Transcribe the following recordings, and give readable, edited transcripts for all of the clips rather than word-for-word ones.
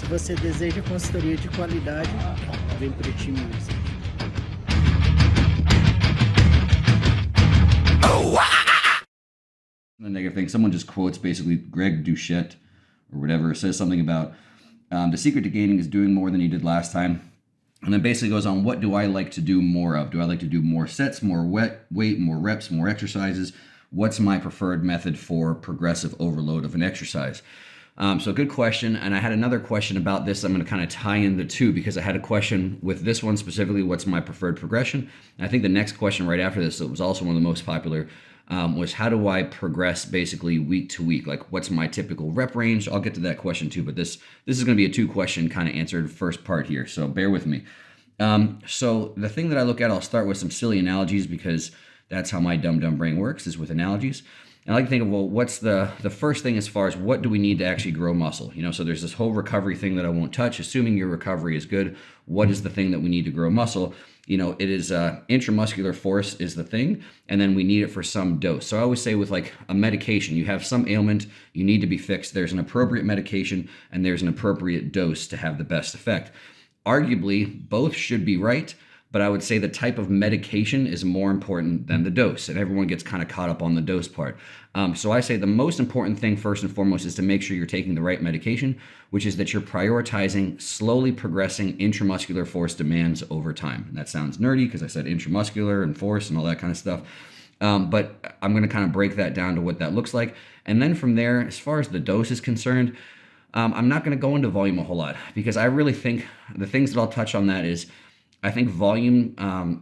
Se você deseja consultoria de qualidade, vem para o time Music. A negative thing. Someone just quotes basically Greg Doucette or whatever, says something about the secret to gaining is doing more than you did last time. And then basically goes on, what do I like to do more of? Do I like to do more sets, more weight, more reps, more exercises? What's my preferred method for progressive overload of an exercise? So good question. And I had another question about this. I'm going to kind of tie in the two because I had a question with this one specifically, what's my preferred progression? And I think the next question right after this, that was also one of the most popular, was how do I progress basically week to week? Like what's my typical rep range? I'll get to that question too, but this is going to be a 2-question kind of answered first part here. So bear with me. So the thing that I look at, I'll start with some silly analogies because that's how my dumb brain works, is with analogies. And I like to think of, well, what's the first thing as far as what do we need to actually grow muscle? So there's this whole recovery thing that I won't touch. Assuming your recovery is good, what is the thing that we need to grow muscle? It is intramuscular force is the thing, and then we need it for some dose. So I always say with like a medication, you have some ailment, you need to be fixed. There's an appropriate medication and there's an appropriate dose to have the best effect. Arguably, both should be right, but I would say the type of medication is more important than the dose, and everyone gets kind of caught up on the dose part. So I say the most important thing first and foremost is to make sure you're taking the right medication, which is that you're prioritizing slowly progressing intramuscular force demands over time. And that sounds nerdy because I said intramuscular and force and all that kind of stuff. But I'm going to kind of break that down to what that looks like. And then from there, as far as the dose is concerned, I'm not going to go into volume a whole lot because I really think the things that I'll touch on that is I think volume,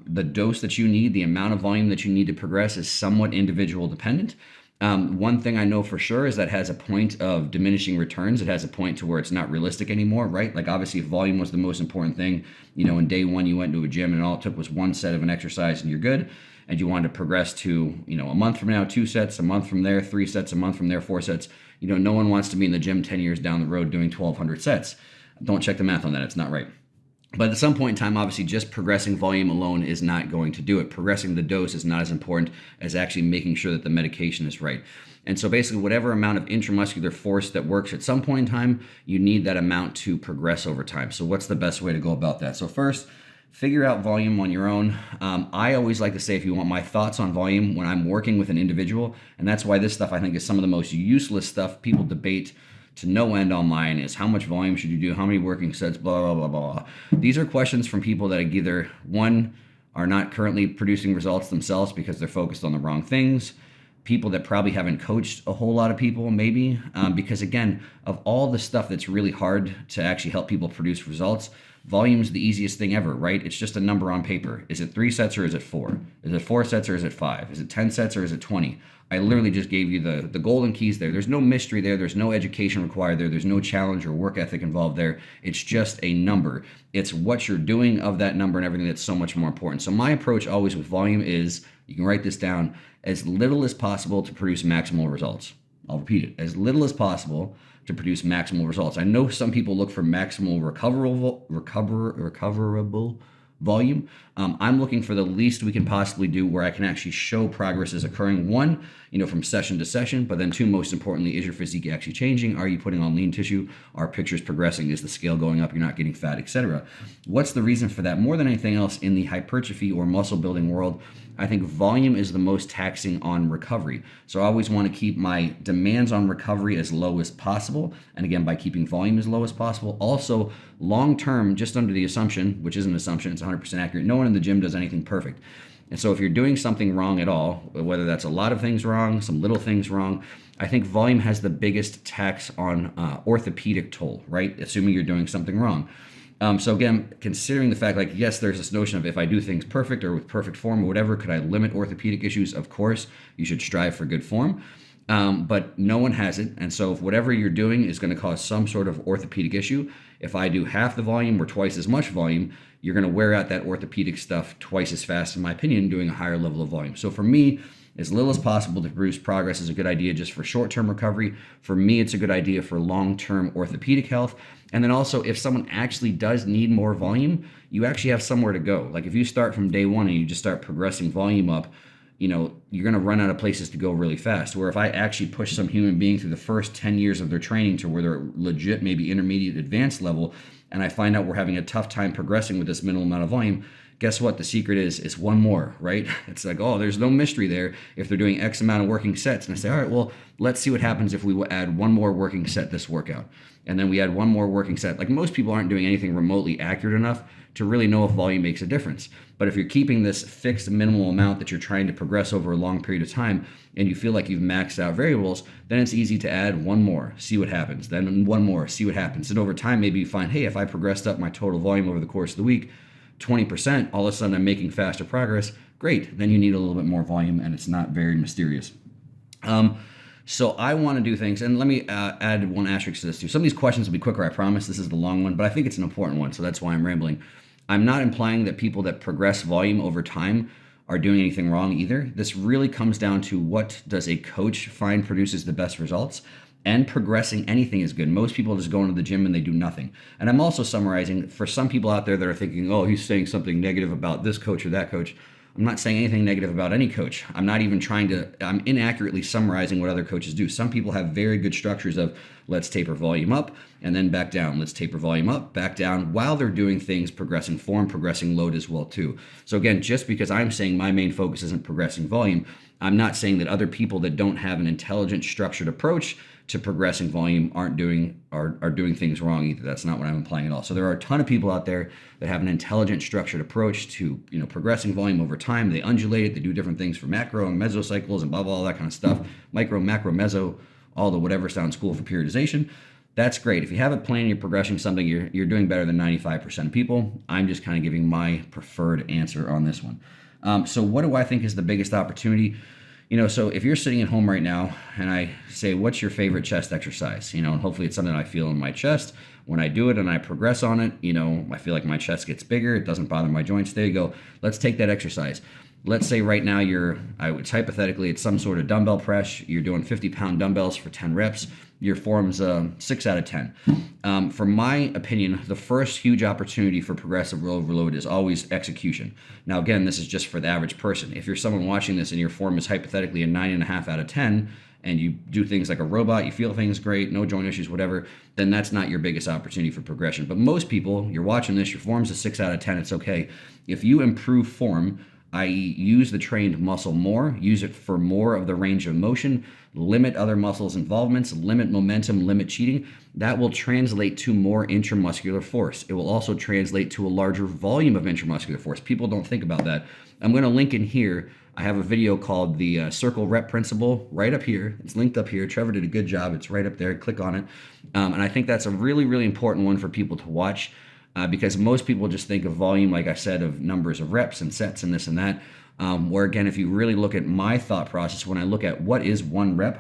the dose that you need, the amount of volume that you need to progress is somewhat individual dependent. One thing I know for sure is that has a point of diminishing returns. It has a point to where it's not realistic anymore, right? Like obviously if volume was the most important thing, in day one you went to a gym and all it took was one set of an exercise and you're good. And you wanted to progress to, a month from now, 2 sets, a month from there, 3 sets, a month from there, 4 sets. No one wants to be in the gym 10 years down the road doing 1,200 sets. Don't check the math on that. It's not right. But at some point in time, obviously, just progressing volume alone is not going to do it. Progressing the dose is not as important as actually making sure that the medication is right. And so basically, whatever amount of intramuscular force that works at some point in time, you need that amount to progress over time. So what's the best way to go about that? So first, figure out volume on your own. I always like to say, if you want my thoughts on volume when I'm working with an individual, and that's why this stuff I think is some of the most useless stuff people debate to no end online, is how much volume should you do, how many working sets, blah, blah, blah, blah. These are questions from people that either, one, are not currently producing results themselves because they're focused on the wrong things, people that probably haven't coached a whole lot of people, maybe, because again, of all the stuff that's really hard to actually help people produce results, volume is the easiest thing ever, right? It's just a number on paper. Is it 3 sets or is it 4? Is it 4 sets or is it 5? Is it 10 sets or is it 20? I literally just gave you the golden keys there. There's no mystery there. There's no education required there. There's no challenge or work ethic involved there. It's just a number. It's what you're doing of that number and everything that's so much more important. So my approach always with volume is, you can write this down, as little as possible to produce maximal results. I'll repeat it. As little as possible to produce maximal results. I know some people look for maximal recoverable volume. I'm looking for the least we can possibly do where I can actually show progress is occurring. One, from session to session, but then 2, most importantly, is your physique actually changing? Are you putting on lean tissue? Are pictures progressing? Is the scale going up? You're not getting fat, etc. What's the reason for that? More than anything else in the hypertrophy or muscle building world, I think volume is the most taxing on recovery. So I always want to keep my demands on recovery as low as possible. And again, by keeping volume as low as possible. Also, long-term, just under the assumption, which isn't an assumption, it's 100% accurate, no one in the gym does anything perfect. And so if you're doing something wrong at all, whether that's a lot of things wrong, some little things wrong, I think volume has the biggest tax on orthopedic toll, right? Assuming you're doing something wrong. So again, considering the fact, like, yes, there's this notion of if I do things perfect or with perfect form or whatever, could I limit orthopedic issues? Of course, you should strive for good form. But no one has it. And so if whatever you're doing is going to cause some sort of orthopedic issue, if I do half the volume or twice as much volume, you're going to wear out that orthopedic stuff twice as fast, in my opinion, doing a higher level of volume. So for me, as little as possible to produce progress is a good idea just for short-term recovery. For me, it's a good idea for long-term orthopedic health. And then also, if someone actually does need more volume, you actually have somewhere to go. Like if you start from day one and you just start progressing volume up, you're going to run out of places to go really fast. Where if I actually push some human being through the first 10 years of their training to where they're legit, maybe intermediate, advanced level, and I find out we're having a tough time progressing with this minimal amount of volume, guess what? The secret is one more, right? It's like, oh, there's no mystery there if they're doing X amount of working sets. And I say, all right, well, let's see what happens if we add one more working set this workout. And then we add one more working set. Like, most people aren't doing anything remotely accurate enough to really know if volume makes a difference. But if you're keeping this fixed minimal amount that you're trying to progress over a long period of time, and you feel like you've maxed out variables, then it's easy to add one more, see what happens. Then one more, see what happens. And over time, maybe you find, hey, if I progressed up my total volume over the course of the week 20%, all of a sudden I'm making faster progress. Great. Then you need a little bit more volume, and it's not very mysterious. So I want to do things, and let me add one asterisk to this too. Some of these questions will be quicker, I promise. This is the long one, but I think it's an important one, so that's why I'm rambling. I'm not implying that people that progress volume over time are doing anything wrong either. This really comes down to, what does a coach find produces the best results? And progressing anything is good. Most people just go into the gym and they do nothing. And I'm also summarizing for some people out there that are thinking, oh, he's saying something negative about this coach or that coach. I'm not saying anything negative about any coach. I'm not even I'm inaccurately summarizing what other coaches do. Some people have very good structures of, let's taper volume up and then back down. Let's taper volume up, back down, while they're doing things, progressing form, progressing load as well too. So again, just because I'm saying my main focus isn't progressing volume, I'm not saying that other people that don't have an intelligent, structured approach to progressing volume are doing things wrong either. That's not what I'm implying at all. So there are a ton of people out there that have an intelligent, structured approach to progressing volume over time. They undulate it. They do different things for macro and mesocycles and blah, blah, all that kind of stuff. Micro, macro, meso, all the whatever sounds cool for periodization. That's great. If you have a plan, you're progressing something, you're doing better than 95% of people. I'm just kind of giving my preferred answer on this one. So what do I think is the biggest opportunity? So if you're sitting at home right now and I say, what's your favorite chest exercise? And hopefully it's something I feel in my chest. When I do it and I progress on it, I feel like my chest gets bigger. It doesn't bother my joints. There you go. Let's take that exercise. Let's say right now hypothetically, it's some sort of dumbbell press. You're doing 50-pound dumbbells for 10 reps. Your form's 6 out of 10. For my opinion, the first huge opportunity for progressive overload is always execution. Now, again, this is just for the average person. If you're someone watching this and your form is hypothetically a 9.5 out of 10, and you do things like a robot, you feel things great, no joint issues, whatever, then that's not your biggest opportunity for progression. But most people, you're watching this, your form's a 6 out of 10, it's okay. If you improve form, i.e. use the trained muscle more, use it for more of the range of motion, limit other muscles' involvements, limit momentum, limit cheating, that will translate to more intramuscular force. It will also translate to a larger volume of intramuscular force. People don't think about that. I'm going to link in here. I have a video called the Circle Rep Principle right up here. It's linked up here. Trevor did a good job. It's right up there. Click on it. And I think that's a really, really important one for people to watch. Because most people just think of volume, like I said, of numbers of reps and sets and this and that. Where again, if you really look at my thought process, when I look at what is one rep,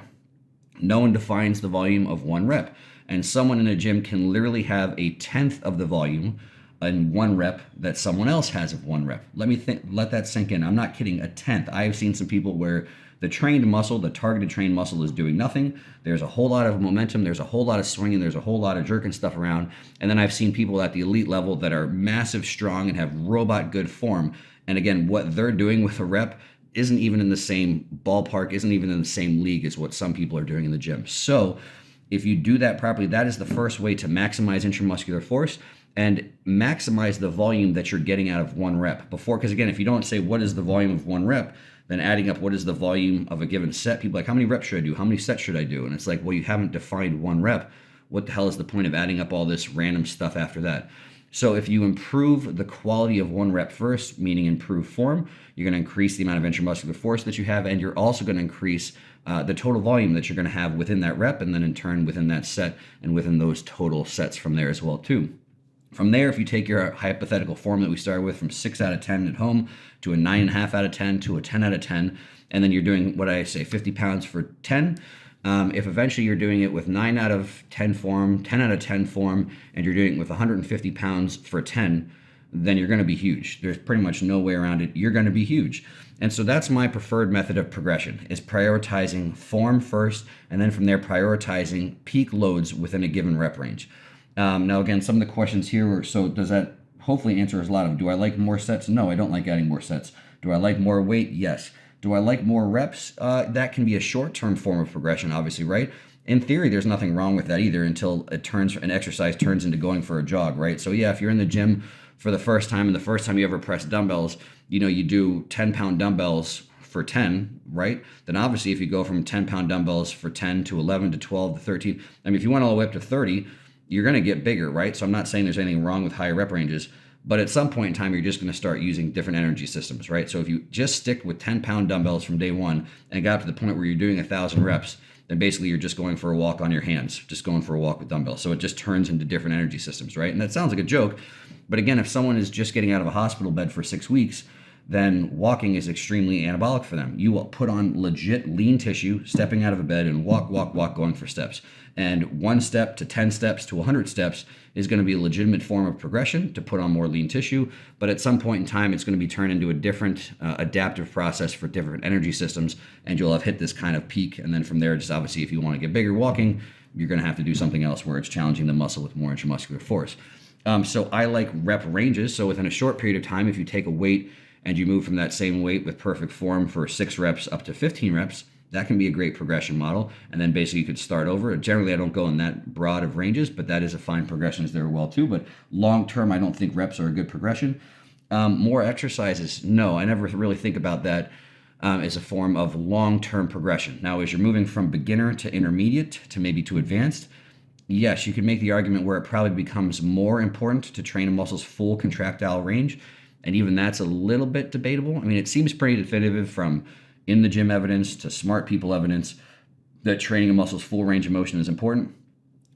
no one defines the volume of one rep. And someone in a gym can literally have a 1/10 of the volume in one rep that someone else has of one rep. Let that sink in. I'm not kidding, a 1/10. I have seen some people where the trained muscle, the targeted trained muscle is doing nothing. There's a whole lot of momentum. There's a whole lot of swinging. There's a whole lot of jerking stuff around. And then I've seen people at the elite level that are massive, strong, and have robot good form. And again, what they're doing with a rep isn't even in the same ballpark, isn't even in the same league as what some people are doing in the gym. So if you do that properly, that is the first way to maximize intramuscular force and maximize the volume that you're getting out of one rep. Because again, if you don't say what is the volume of one rep, then adding up what is the volume of a given set, people are like, how many reps should I do? How many sets should I do? And it's like, well, you haven't defined one rep. What the hell is the point of adding up all this random stuff after that? So if you improve the quality of one rep first, meaning improve form, you're going to increase the amount of intramuscular force that you have, and you're also going to increase the total volume that you're going to have within that rep, and then in turn within that set and within those total sets from there as well too. From there, if you take your hypothetical form that we started with from 6 out of 10 at home to a 9.5 out of 10 to a 10 out of 10, and then you're doing, what I say, 50 pounds for 10, if eventually you're doing it with 9 out of 10 form, 10 out of 10 form, and you're doing it with 150 pounds for 10, then you're going to be huge. There's pretty much no way around it. You're going to be huge. And so that's my preferred method of progression, is prioritizing form first, and then from there prioritizing peak loads within a given rep range. Now, again, some of the questions here were, so does that hopefully answer a lot of, do I like more sets? No, I don't like adding more sets. Do I like more weight? Yes. Do I like more reps? That can be a short-term form of progression, obviously, right? In theory, there's nothing wrong with that either until an exercise turns into going for a jog, right? So yeah, if you're in the gym for the first time and the first time you ever press dumbbells, you do 10-pound dumbbells for 10, right? Then obviously if you go from 10-pound dumbbells for 10 to 11 to 12 to 13, I mean, if you went all the way up to 30, you're going to get bigger, right? So I'm not saying there's anything wrong with higher rep ranges, but at some point in time, you're just going to start using different energy systems, right? So if you just stick with 10-pound dumbbells from day one and got to the point where you're doing 1,000 reps, then basically you're just going for a walk on your hands, just going for a walk with dumbbells. So it just turns into different energy systems, right? And that sounds like a joke, but again, if someone is just getting out of a hospital bed for 6 weeks, then walking is extremely anabolic for them. You will put on legit lean tissue, stepping out of a bed and walk, going for steps. And 1 step to 10 steps to 100 steps is going to be a legitimate form of progression to put on more lean tissue. But at some point in time, it's going to be turned into a different adaptive process for different energy systems. And you'll have hit this kind of peak. And then from there, just obviously, if you want to get bigger walking, you're going to have to do something else where it's challenging the muscle with more intramuscular force. So I like rep ranges. So within a short period of time, if you take a weight and you move from that same weight with perfect form for 6 reps up to 15 reps, that can be a great progression model. And then basically you could start over. Generally, I don't go in that broad of ranges, but that is a fine progression there well too. But long term, I don't think reps are a good progression. More exercises, no, I never really think about that as a form of long-term progression. Now, as you're moving from beginner to intermediate to maybe to advanced, yes, you can make the argument where it probably becomes more important to train a muscle's full contractile range. And even that's a little bit debatable. I mean, it seems pretty definitive from in the gym evidence to smart people evidence that training a muscle's full range of motion is important.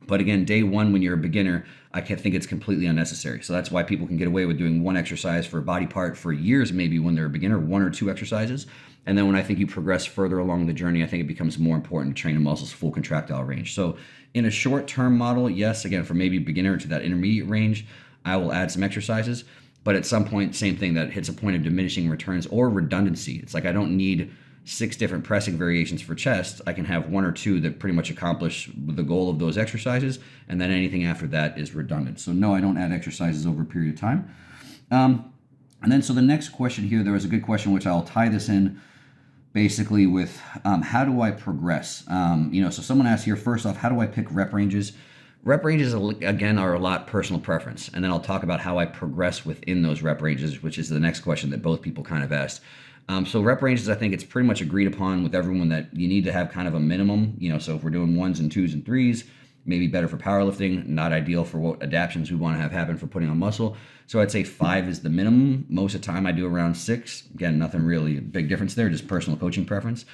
But again, day one, when you're a beginner, I can't think it's completely unnecessary. So that's why people can get away with doing 1 exercise for a body part for years, maybe when they're a beginner, 1 or 2 exercises. And then when I think you progress further along the journey, I think it becomes more important to train a muscle's full contractile range. So in a short-term model, yes, again, from maybe beginner to that intermediate range, I will add some exercises. But at some point, same thing, that hits a point of diminishing returns or redundancy. It's like I don't need 6 different pressing variations for chest. I can have 1 or 2 that pretty much accomplish the goal of those exercises, and then anything after that is redundant. So no, I don't add exercises over a period of time. And then so the next question here, there was a good question, which I'll tie this in basically with how do I progress? So someone asked here, first off, how do I pick rep ranges? Rep ranges, again, are a lot personal preference. And then I'll talk about how I progress within those rep ranges, which is the next question that both people kind of asked. So rep ranges, I think it's pretty much agreed upon with everyone that you need to have kind of a minimum. So if we're doing 1s and 2s and 3s, maybe better for powerlifting, not ideal for what adaptations we want to have happen for putting on muscle. So I'd say 5 is the minimum. Most of the time I do around 6. Again, nothing really a big difference there, just personal coaching preference.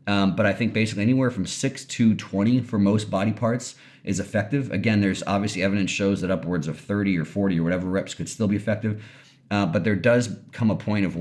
But I think basically anywhere from 6 to 20 for most body parts is effective. Again, there's obviously evidence shows that upwards of 30 or 40 or whatever reps could still be effective. But there does come a point of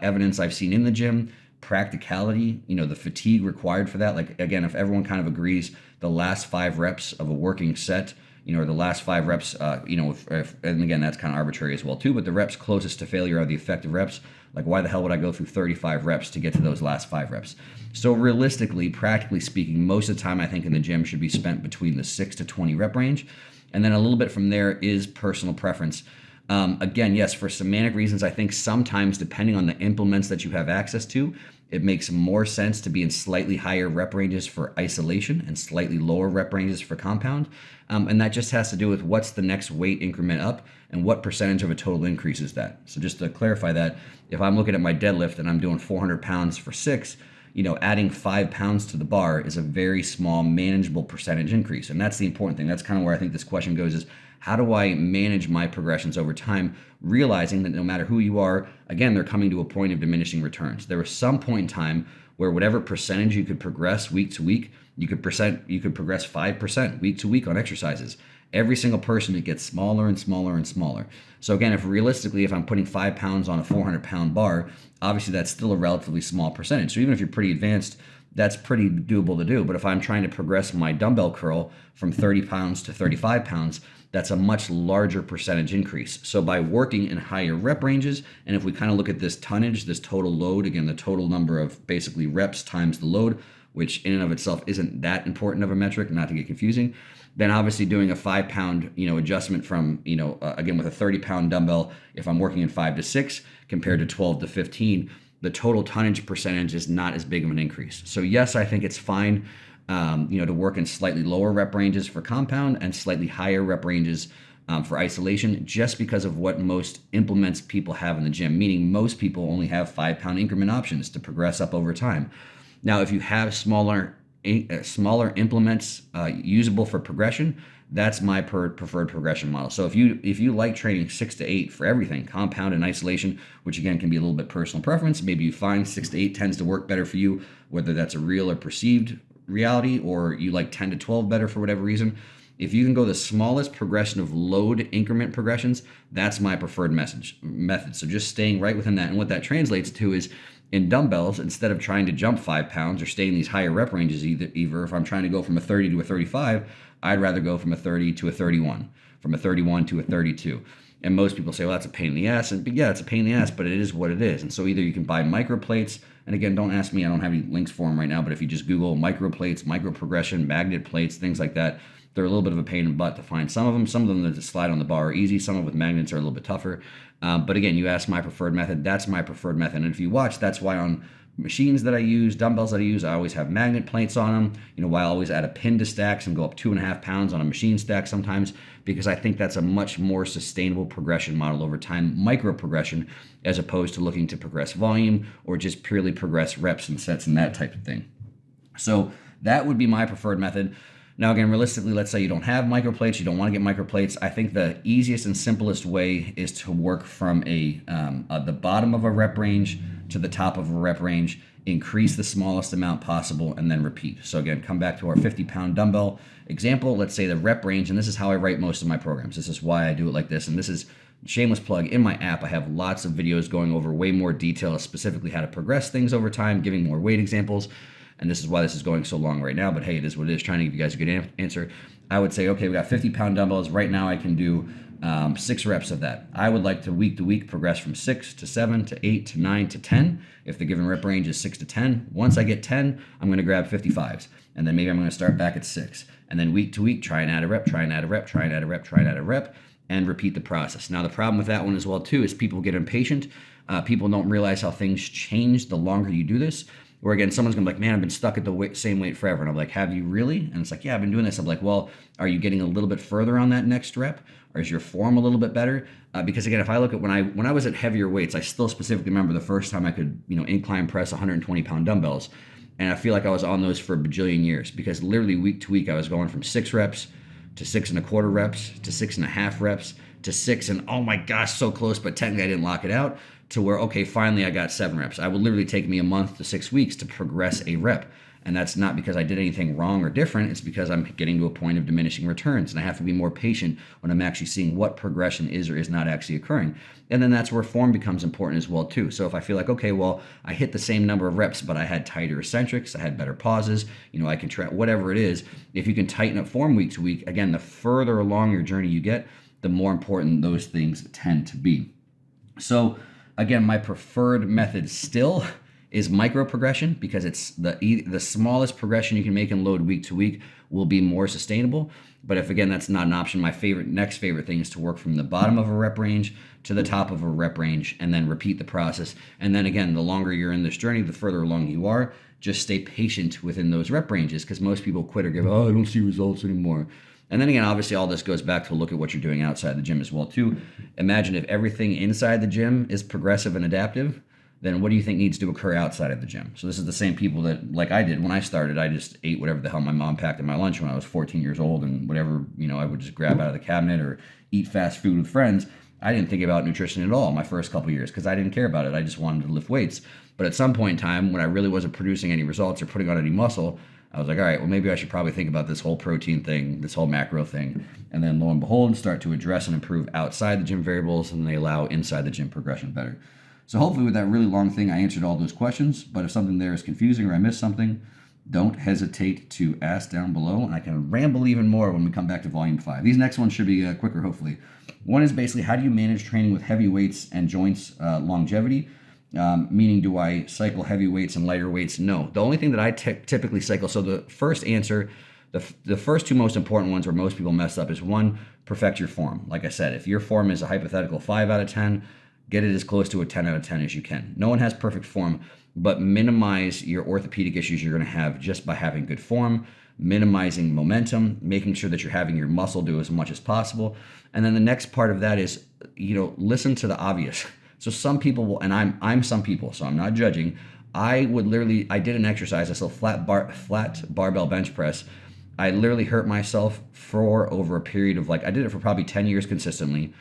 evidence I've seen in the gym, practicality, the fatigue required for that. Like, again, if everyone kind of agrees the last 5 reps of a working set, or the last 5 reps, and again, that's kind of arbitrary as well too, but the reps closest to failure are the effective reps. Like, why the hell would I go through 35 reps to get to those last 5 reps? So realistically, practically speaking, most of the time I think in the gym should be spent between the 6 to 20 rep range. And then a little bit from there is personal preference. Again, yes, for semantic reasons, I think sometimes depending on the implements that you have access to, it makes more sense to be in slightly higher rep ranges for isolation and slightly lower rep ranges for compound. And that just has to do with what's the next weight increment up and what percentage of a total increase is that. So just to clarify that, if I'm looking at my deadlift and I'm doing 400 pounds for 6, adding 5 pounds to the bar is a very small, manageable percentage increase. And that's the important thing. That's kind of where I think this question goes is, how do I manage my progressions over time, realizing that no matter who you are, again, they're coming to a point of diminishing returns. There was some point in time where whatever percentage you could progress week to week, you could progress 5% week to week on exercises. Every single person, it gets smaller and smaller and smaller. So again, if I'm putting 5 pounds on a 400-pound bar, obviously that's still a relatively small percentage. So even if you're pretty advanced, that's pretty doable to do. But if I'm trying to progress my dumbbell curl from 30 pounds to 35 pounds, that's a much larger percentage increase. So by working in higher rep ranges, and if we kind of look at this tonnage, this total load, again, the total number of basically reps times the load, which in and of itself isn't that important of a metric, not to get confusing, then obviously doing a 5 pound, adjustment from, again, with a 30 pound dumbbell, if I'm working in 5 to 6 compared to 12 to 15, the total tonnage percentage is not as big of an increase. So yes, I think it's fine, to work in slightly lower rep ranges for compound and slightly higher rep ranges for isolation, just because of what most implements people have in the gym, meaning most people only have 5-pound increment options to progress up over time. Now, if you have smaller implements usable for progression, that's my preferred progression model. So if you like training 6 to 8 for everything, compound and isolation, which again can be a little bit personal preference, maybe you find 6 to 8 tends to work better for you, whether that's a real or perceived reality, or you like 10 to 12 better for whatever reason. If you can go the smallest progression of load increment progressions, that's my preferred method. So just staying right within that. And what that translates to is, in dumbbells, instead of trying to jump 5 pounds or stay in these higher rep ranges, either if I'm trying to go from a 30 to a 35, I'd rather go from a 30 to a 31, from a 31 to a 32. And most people say, well, that's a pain in the ass. And yeah, it's a pain in the ass, but it is what it is. And so either you can buy micro plates, and again, don't ask me, I don't have any links for them right now, but if you just Google micro plates, micro progression, magnet plates, things like that, they're a little bit of a pain in the butt to find some of them. Some of them that slide on the bar are easy. Some of them with magnets are a little bit tougher. But again, you asked my preferred method. That's my preferred method. And if you watch, that's why on machines that I use, dumbbells that I use, I always have magnet plates on them. Why I always add a pin to stacks and go up 2.5 pounds on a machine stack sometimes, because I think that's a much more sustainable progression model over time, micro progression, as opposed to looking to progress volume or just purely progress reps and sets and that type of thing. So that would be my preferred method. Now, again, realistically, let's say you don't have microplates, you don't want to get microplates. I think the easiest and simplest way is to work from the bottom of a rep range to the top of a rep range, increase the smallest amount possible, and then repeat. So again, come back to our 50-pound dumbbell example. Let's say the rep range, and this is how I write most of my programs. This is why I do it like this, and this is shameless plug. In my app, I have lots of videos going over way more detail, specifically how to progress things over time, giving more weight examples. And this is why this is going so long right now, but hey, it is what it is, trying to give you guys a good answer. I would say, okay, we got 50-pound dumbbells. Right now I can do 6 reps of that. I would like to week progress from 6 to 7 to 8 to 9 to 10. If the given rep range is 6 to 10, once I get 10, I'm going to grab 55s. And then maybe I'm going to start back at 6. And then week to week, try and add a rep, try and add a rep, try and add a rep, try and add a rep, and repeat the process. Now, the problem with that one as well, too, is people get impatient. People don't realize how things change the longer you do this. Or again, someone's gonna be like, man, I've been stuck at the same weight forever. And I'm like, have you really? And it's like, yeah, I've been doing this. I'm like, well, are you getting a little bit further on that next rep? Or is your form a little bit better? Because again, if I look at when I was at heavier weights, I still specifically remember the first time I could, incline press 120-pound dumbbells. And I feel like I was on those for a bajillion years, because literally week to week, I was going from 6 reps to 6.25 reps to 6.5 reps to 6. And oh my gosh, so close, but technically I didn't lock it out. To where, okay, finally I got 7 reps. I would literally take me a month to 6 weeks to progress a rep. And that's not because I did anything wrong or different. It's because I'm getting to a point of diminishing returns. And I have to be more patient when I'm actually seeing what progression is or is not actually occurring. And then that's where form becomes important as well, too. So if I feel like, okay, well, I hit the same number of reps, but I had tighter eccentrics, I had better pauses, I can try whatever it is. If you can tighten up form week to week, again, the further along your journey you get, the more important those things tend to be. So again, my preferred method still is micro progression, because it's the smallest progression you can make and load week to week will be more sustainable. But if again that's not an option, my next favorite thing is to work from the bottom of a rep range to the top of a rep range and then repeat the process. And then again, the longer you're in this journey, the further along you are, just stay patient within those rep ranges, because most people quit or give, I don't see results anymore. And then again, obviously all this goes back to look at what you're doing outside the gym as well too. Imagine if everything inside the gym is progressive and adaptive, then what do you think needs to occur outside of the gym? So this is the same people that, like I did when I started, I just ate whatever the hell my mom packed in my lunch when I was 14 years old, and whatever, I would just grab out of the cabinet or eat fast food with friends. I didn't think about nutrition at all my first couple of years because I didn't care about it. I just wanted to lift weights. But at some point in time, when I really wasn't producing any results or putting on any muscle, I was like, all right, well, maybe I should probably think about this whole protein thing, this whole macro thing. And then lo and behold, start to address and improve outside the gym variables, and they allow inside the gym progression better. So hopefully with that really long thing, I answered all those questions. But if something there is confusing or I missed something, don't hesitate to ask down below. And I can ramble even more when we come back to volume 5. These next ones should be quicker, hopefully. One is basically, how do you manage training with heavy weights and joints longevity? Meaning, do I cycle heavy weights and lighter weights? No. The only thing that I typically cycle, so the first answer, the first 2 most important ones where most people mess up is 1, perfect your form. Like I said, if your form is a hypothetical 5 out of 10, get it as close to a 10 out of 10 as you can. No one has perfect form, but minimize your orthopedic issues you're going to have just by having good form, minimizing momentum, making sure that you're having your muscle do as much as possible. And then the next part of that is, listen to the obvious. So some people will, and I'm some people, so I'm not judging. I did an exercise, I saw flat barbell bench press. I literally hurt myself for over a period of I did it for probably 10 years consistently.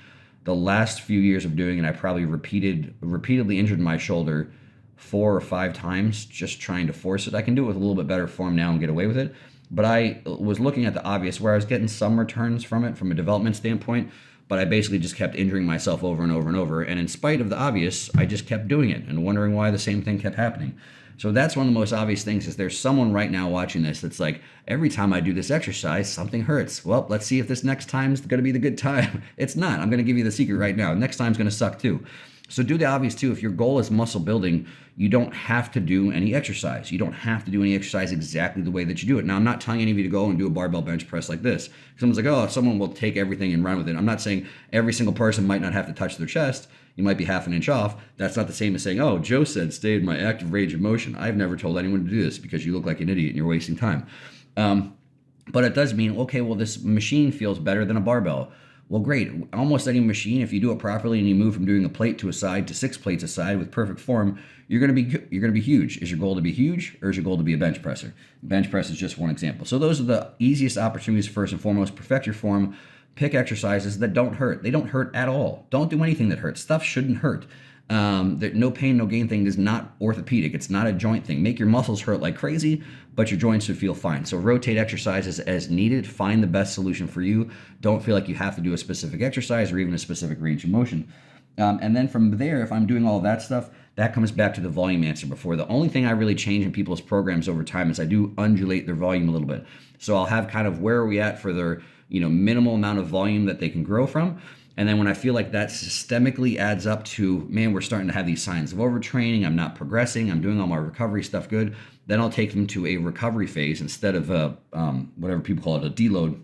The last few years of doing it, I probably repeatedly injured my shoulder 4 or 5 times just trying to force it. I can do it with a little bit better form now and get away with it. But I was looking at the obvious where I was getting some returns from it from a development standpoint, but I basically just kept injuring myself over and over and over. And in spite of the obvious, I just kept doing it and wondering why the same thing kept happening. So that's one of the most obvious things is there's someone right now watching this that's like, every time I do this exercise, something hurts. Well, let's see if this next time's going to be the good time. It's not. I'm going to give you the secret right now. Next time's going to suck too. So do the obvious too. If your goal is muscle building, you don't have to do any exercise. You don't have to do any exercise exactly the way that you do it. Now, I'm not telling any of you to go and do a barbell bench press like this. Someone's like, oh, someone will take everything and run with it. I'm not saying every single person might not have to touch their chest. You might be half an inch off. That's not the same as saying, oh, Joe said stay in my active range of motion. I've never told anyone to do this because you look like an idiot and you're wasting time. But it does mean, okay, well, this machine feels better than a barbell. Well, great. Almost any machine, if you do it properly and you move from doing a plate to a side to 6 plates a side with perfect form, you're going to be huge. Is your goal to be huge, or is your goal to be a bench presser? Bench press is just one example. So those are the easiest opportunities. First and foremost, perfect your form. Pick exercises that don't hurt. They don't hurt at all. Don't do anything that hurts. Stuff shouldn't hurt. The no pain, no gain thing is not orthopedic. It's not a joint thing. Make your muscles hurt like crazy, but your joints should feel fine. So rotate exercises as needed. Find the best solution for you. Don't feel like you have to do a specific exercise or even a specific range of motion. And then from there, if I'm doing all that stuff, that comes back to the volume answer before. The only thing I really change in people's programs over time is I do undulate their volume a little bit. So I'll have kind of where are we at for their minimal amount of volume that they can grow from. And then when I feel like that systemically adds up to, man, we're starting to have these signs of overtraining, I'm not progressing, I'm doing all my recovery stuff good, then I'll take them to a recovery phase instead of whatever people call it, a deload.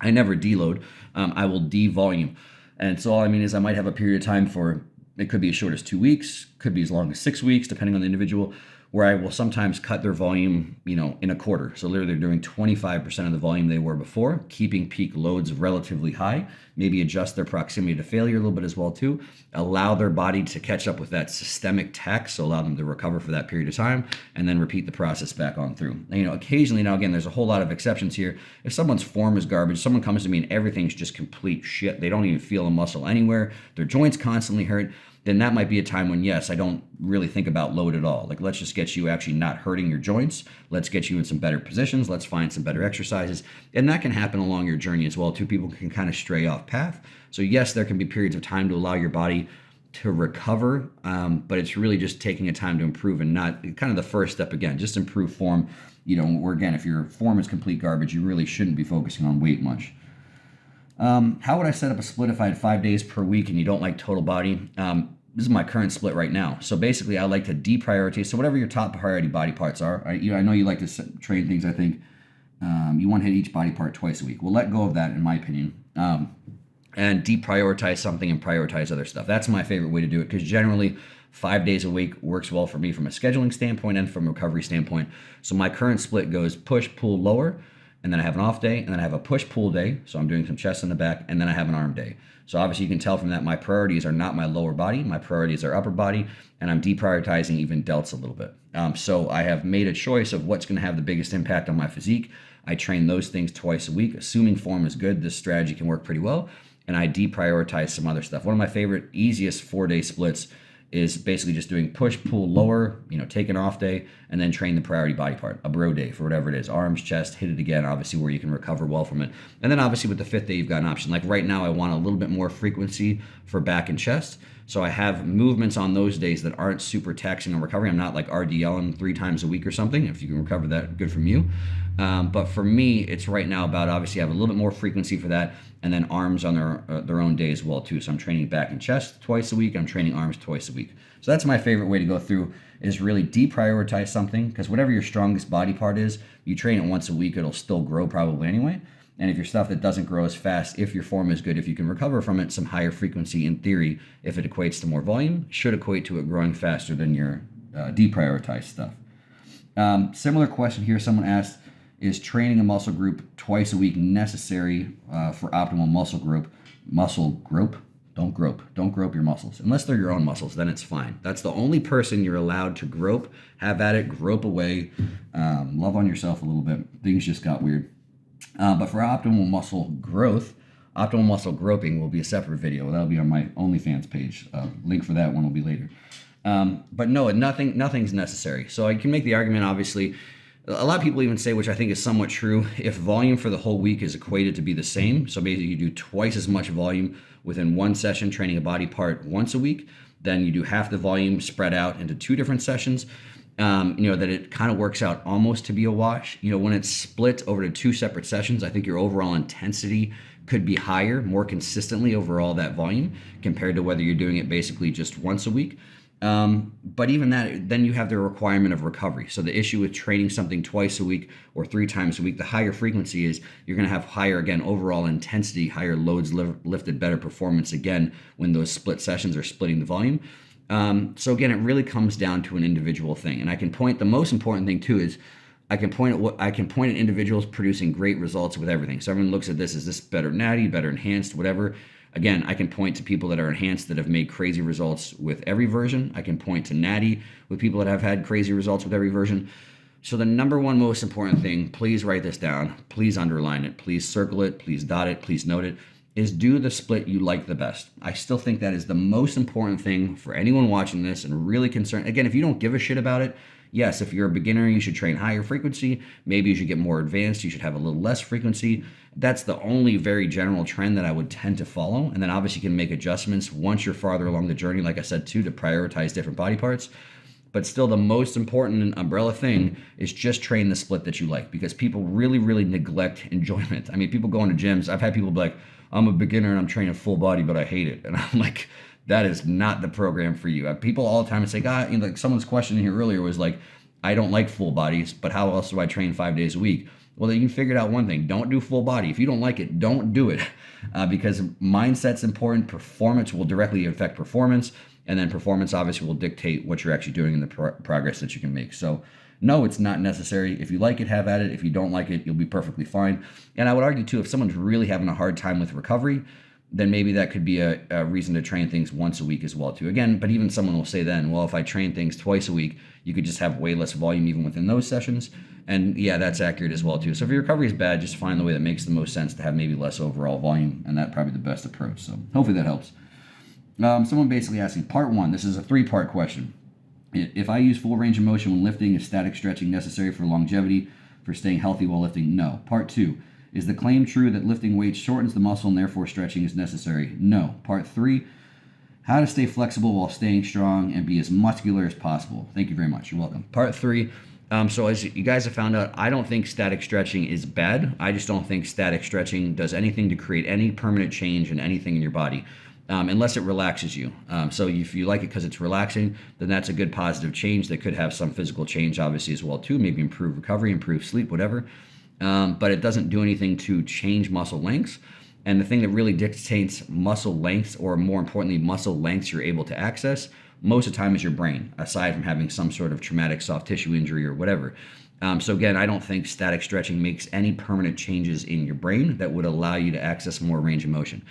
I never deload. I will devolume. And so all I mean is I might have a period of time for, it could be as short as 2 weeks, could be as long as 6 weeks, depending on the individual, where I will sometimes cut their volume, in a quarter. So literally they're doing 25% of the volume they were before, keeping peak loads relatively high, maybe adjust their proximity to failure a little bit as well too, allow their body to catch up with that systemic tax, so allow them to recover for that period of time, and then repeat the process back on through. Occasionally, now again, there's a whole lot of exceptions here. If someone's form is garbage, someone comes to me and everything's just complete shit, they don't even feel a muscle anywhere, their joints constantly hurt, then that might be a time when, yes, I don't really think about load at all. Let's just get you actually not hurting your joints. Let's get you in some better positions. Let's find some better exercises. And that can happen along your journey as well, too. People can kind of stray off path. So yes, there can be periods of time to allow your body to recover, but it's really just taking a time to improve and not kind of the first step again, just improve form. Or again, if your form is complete garbage, you really shouldn't be focusing on weight much. How would I set up a split if I had 5 days per week and you don't like total body? This is my current split right now. So basically, I like to deprioritize. So whatever your top priority body parts are, I know you like to train things. I think you want to hit each body part twice a week. Well, let go of that, in my opinion, and deprioritize something and prioritize other stuff. That's my favorite way to do it because generally 5 days a week works well for me from a scheduling standpoint and from a recovery standpoint. So my current split goes push, pull, lower, and then I have an off day, and then I have a push-pull day, so I'm doing some chest in the back, and then I have an arm day. So obviously you can tell from that my priorities are not my lower body, my priorities are upper body, and I'm deprioritizing even delts a little bit. So I have made a choice of what's going to have the biggest impact on my physique. I train those things twice a week. Assuming form is good, this strategy can work pretty well, and I deprioritize some other stuff. One of my favorite, easiest 4-day splits is basically just doing push, pull, lower, take an off day, and then train the priority body part, a bro day for whatever it is, arms, chest, hit it again, obviously where you can recover well from it. And then obviously with the 5th day, you've got an option. Like right now, I want a little bit more frequency for back and chest. So I have movements on those days that aren't super taxing on recovery. I'm not like RDLing 3 times a week or something. If you can recover that, good from you. But for me, it's right now about obviously I have a little bit more frequency for that, and then arms on their own day as well too. So I'm training back and chest twice a week. I'm training arms twice a week. So that's my favorite way to go through is really deprioritize something because whatever your strongest body part is, you train it once a week, it'll still grow probably anyway. And if you're stuff that doesn't grow as fast, if your form is good, if you can recover from it, some higher frequency in theory, if it equates to more volume, should equate to it growing faster than your deprioritized stuff. Similar question here, someone asked, is training a muscle group twice a week necessary for optimal muscle growth? Don't grope your muscles. Unless they're your own muscles, then it's fine. That's the only person you're allowed to grope. Have at it, grope away. Love on yourself a little bit. Things just got weird. But for optimal muscle growth, optimal muscle groping will be a separate video. That'll be on my OnlyFans page. Link for that one will be later. But no, nothing's necessary. So I can make the argument, obviously, a lot of people even say, which I think is somewhat true, if volume for the whole week is equated to be the same, so basically you do twice as much volume within one session training a body part once a week, then you do half the volume spread out into 2 different sessions, that it kind of works out almost to be a wash. When it's split over to 2 separate sessions, I think your overall intensity could be higher, more consistently overall that volume, compared to whether you're doing it basically just once a week. But even that, then you have the requirement of recovery. So the issue with training something twice a week or 3 times a week, the higher frequency is you're going to have higher, again, overall intensity, higher loads lifted, better performance, again, when those split sessions are splitting the volume. So again, it really comes down to an individual thing. And I can point, the most important thing too is I can point at individuals producing great results with everything. So everyone looks at this, is this better natty, better enhanced, whatever. Again, I can point to people that are enhanced that have made crazy results with every version. I can point to natty with people that have had crazy results with every version. So the number one most important thing, please write this down, please underline it, please circle it, please dot it, please note it, is do the split you like the best. I still think that is the most important thing for anyone watching this and really concerned. Again, if you don't give a shit about it, yes, if you're a beginner, you should train higher frequency. Maybe you should get more advanced. You should have a little less frequency. That's the only very general trend that I would tend to follow. And then obviously you can make adjustments once you're farther along the journey, like I said, too, to prioritize different body parts. But still, the most important umbrella thing is just train the split that you like, because people really, really neglect enjoyment. I mean, people go into gyms. I've had people be like, I'm a beginner and I'm training full body, but I hate it. And I'm like, that is not the program for you. People all the time say, like someone's question here earlier was like, I don't like full bodies, but how else do I train 5 days a week? Well, then you figured out one thing. Don't do full body. If you don't like it, don't do it. Because mindset's important. Performance will directly affect performance. And then performance obviously will dictate what you're actually doing in the progress that you can make. So no, it's not necessary. If you like it, have at it. If you don't like it, you'll be perfectly fine. And I would argue too, if someone's really having a hard time with recovery, then maybe that could be a reason to train things once a week as well too. Again, but even someone will say then, well, if I train things twice a week, you could just have way less volume even within those sessions. And yeah, that's accurate as well too. So if your recovery is bad, just find the way that makes the most sense to have maybe less overall volume, and that's probably the best approach. So hopefully that helps. Someone basically asking, part 1, this is a 3-part question. If I use full range of motion when lifting, is static stretching necessary for longevity, for staying healthy while lifting? No. Part 2, is the claim true that lifting weights shortens the muscle and therefore stretching is necessary? No. Part 3, how to stay flexible while staying strong and be as muscular as possible. Thank you very much. You're welcome. Part 3, so as you guys have found out, I don't think static stretching is bad. I just don't think static stretching does anything to create any permanent change in anything in your body. Unless it relaxes you. So if you like it because it's relaxing, then that's a good positive change that could have some physical change obviously as well too, maybe improve recovery, improve sleep, whatever. But it doesn't do anything to change muscle lengths. And the thing that really dictates muscle lengths, or more importantly, muscle lengths you're able to access, most of the time is your brain, aside from having some sort of traumatic soft tissue injury or whatever. So again, I don't think static stretching makes any permanent changes in your brain that would allow you to access more range of motion.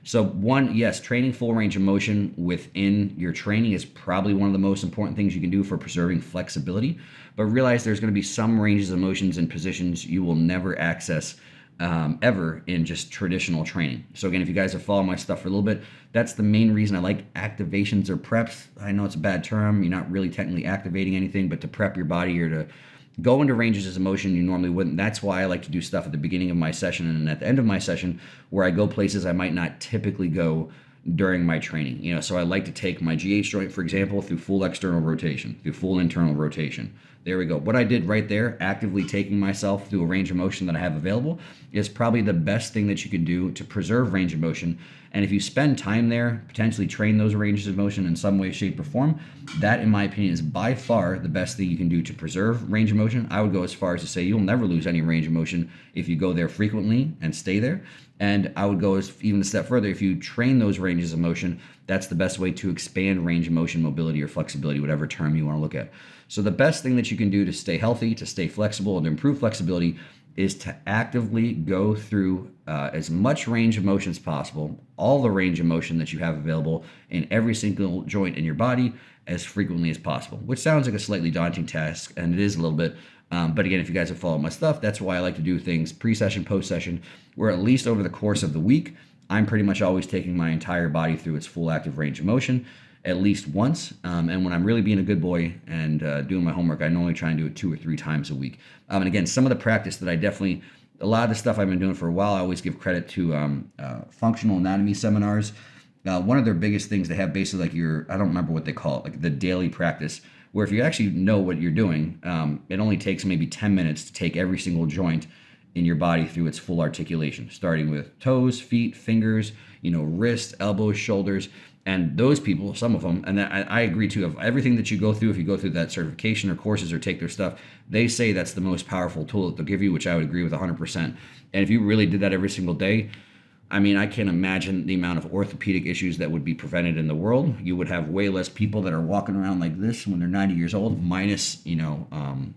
So one, yes, training full range of motion within your training is probably one of the most important things you can do for preserving flexibility. But realize there's going to be some ranges of motions and positions you will never access ever in just traditional training. So again, if you guys have followed my stuff for a little bit, that's the main reason I like activations or preps. I know it's a bad term. You're not really technically activating anything, but to prep your body or to go into ranges of motion you normally wouldn't. That's why I like to do stuff at the beginning of my session and at the end of my session, where I go places I might not typically go during my training. So I like to take my GH joint, for example, through full external rotation, through full internal rotation. There we go. What I did right there, actively taking myself through a range of motion that I have available, is probably the best thing that you can do to preserve range of motion. And if you spend time there, potentially train those ranges of motion in some way, shape, or form, that, in my opinion, is by far the best thing you can do to preserve range of motion. I would go as far as to say you'll never lose any range of motion if you go there frequently and stay there. And I would go even a step further. If you train those ranges of motion, that's the best way to expand range of motion, mobility, or flexibility, whatever term you want to look at. So the best thing that you can do to stay healthy, to stay flexible, and to improve flexibility is to actively go through as much range of motion as possible, all the range of motion that you have available in every single joint in your body as frequently as possible, which sounds like a slightly daunting task, and it is a little bit. But again, if you guys have followed my stuff, that's why I like to do things pre-session, post-session, where at least over the course of the week, I'm pretty much always taking my entire body through its full active range of motion at least once. And when I'm really being a good boy and doing my homework, I normally try and do it 2 or 3 times a week. And again, some of the practice that a lot of the stuff I've been doing for a while, I always give credit to functional anatomy seminars. One of their biggest things, they have basically like I don't remember what they call it, like the daily practice, where if you actually know what you're doing, it only takes maybe 10 minutes to take every single joint in your body through its full articulation, starting with toes, feet, fingers, wrists, elbows, shoulders. And those people, some of them, and I agree too, of everything that you go through, if you go through that certification or courses or take their stuff, they say that's the most powerful tool that they'll give you, which I would agree with 100%. And if you really did that every single day, I mean, I can't imagine the amount of orthopedic issues that would be prevented in the world. You would have way less people that are walking around like this when they're 90 years old, minus,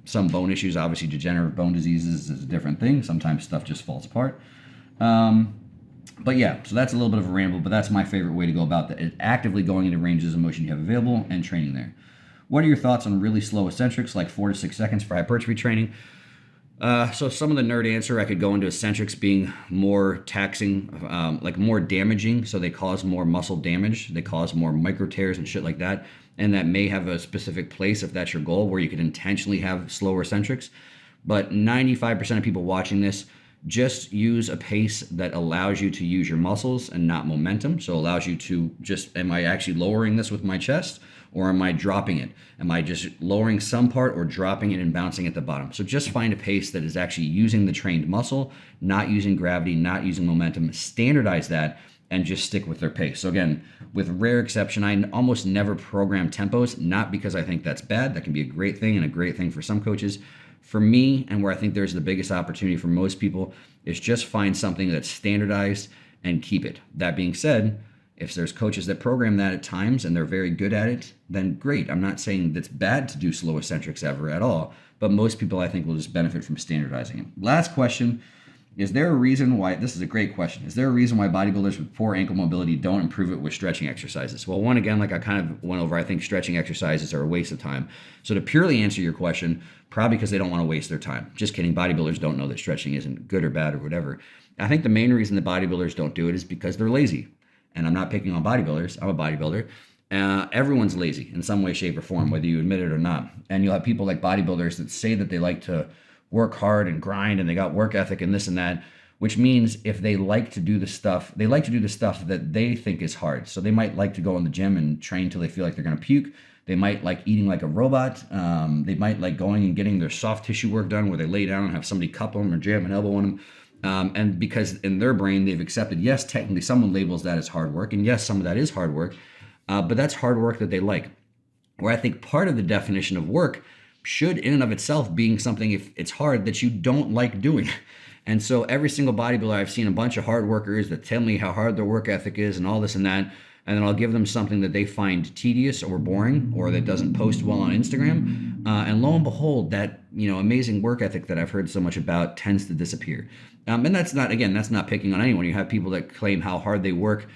some bone issues. Obviously, degenerative bone diseases is a different thing. Sometimes stuff just falls apart. But yeah, so that's a little bit of a ramble, but that's my favorite way to go about that, is actively going into ranges of motion you have available and training there. What are your thoughts on really slow eccentrics, like 4 to 6 seconds for hypertrophy training? So some of the nerd answer, I could go into eccentrics being more taxing, like more damaging. So they cause more muscle damage. They cause more micro tears and shit like that. And that may have a specific place if that's your goal, where you could intentionally have slower eccentrics. But 95% of people watching this just use a pace that allows you to use your muscles and not momentum. So allows you to am I actually lowering this with my chest, or am I dropping it? Am I just lowering some part or dropping it and bouncing at the bottom? So just find a pace that is actually using the trained muscle, not using gravity, not using momentum. Standardize that and just stick with their pace. So again, with rare exception, I almost never program tempos, not because I think that's bad. That can be a great thing and a great thing for some coaches. For me, and where I think there's the biggest opportunity for most people, is just find something that's standardized and keep it. That being said, if there's coaches that program that at times and they're very good at it, then great. I'm not saying that's bad to do slow eccentrics ever at all, but most people I think will just benefit from standardizing it. Last question. Is there a reason why, this is a great question, is there a reason why bodybuilders with poor ankle mobility don't improve it with stretching exercises? Well, one, again, like I kind of went over, I think stretching exercises are a waste of time. So to purely answer your question, probably because they don't want to waste their time. Just kidding, bodybuilders don't know that stretching isn't good or bad or whatever. I think the main reason that bodybuilders don't do it is because they're lazy. And I'm not picking on bodybuilders, I'm a bodybuilder. Everyone's lazy in some way, shape, or form, whether you admit it or not. And you'll have people like bodybuilders that say that they like to work hard and grind and they got work ethic and this and that, which means if they like to do the stuff, they like to do the stuff that they think is hard. So they might like to go in the gym and train till they feel like they're going to puke. They might like eating like a robot. They might like going and getting their soft tissue work done where they lay down and have somebody cup them or jam an elbow on them. And because in their brain, they've accepted, yes, technically someone labels that as hard work. And yes, some of that is hard work, but that's hard work that they like. Where I think part of the definition of work should in and of itself being something, if it's hard, that you don't like doing. And so every single bodybuilder, I've seen a bunch of hard workers that tell me how hard their work ethic is and all this and that, and then I'll give them something that they find tedious or boring or that doesn't post well on Instagram. And lo and behold, that amazing work ethic that I've heard so much about tends to disappear. And that's not picking on anyone. You have people that claim how hard they work,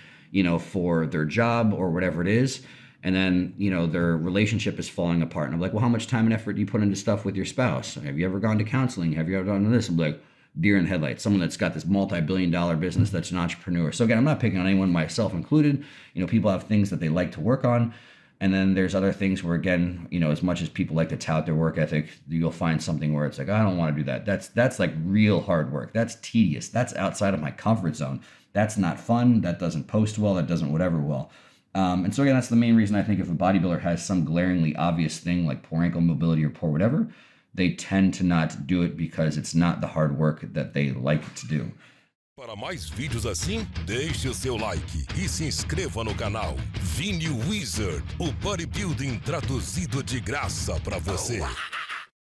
for their job or whatever it is. And then, their relationship is falling apart. And I'm like, well, how much time and effort do you put into stuff with your spouse? Have you ever gone to counseling? Have you ever done this? I'm like, deer in the headlights. Someone that's got this multi-billion-dollar business that's an entrepreneur. So again, I'm not picking on anyone, myself included. People have things that they like to work on. And then there's other things where, again, as much as people like to tout their work ethic, you'll find something where it's like, I don't want to do that. That's like real hard work. That's tedious. That's outside of my comfort zone. That's not fun. That doesn't post well. That doesn't whatever well. And so again, that's the main reason I think if a bodybuilder has some glaringly obvious thing like poor ankle mobility or poor whatever, they tend to not do it because it's not the hard work that they like to do. Para mais vídeos assim, deixe o seu like e se inscreva no canal VINI Wizard, o bodybuilding traduzido de graça para você.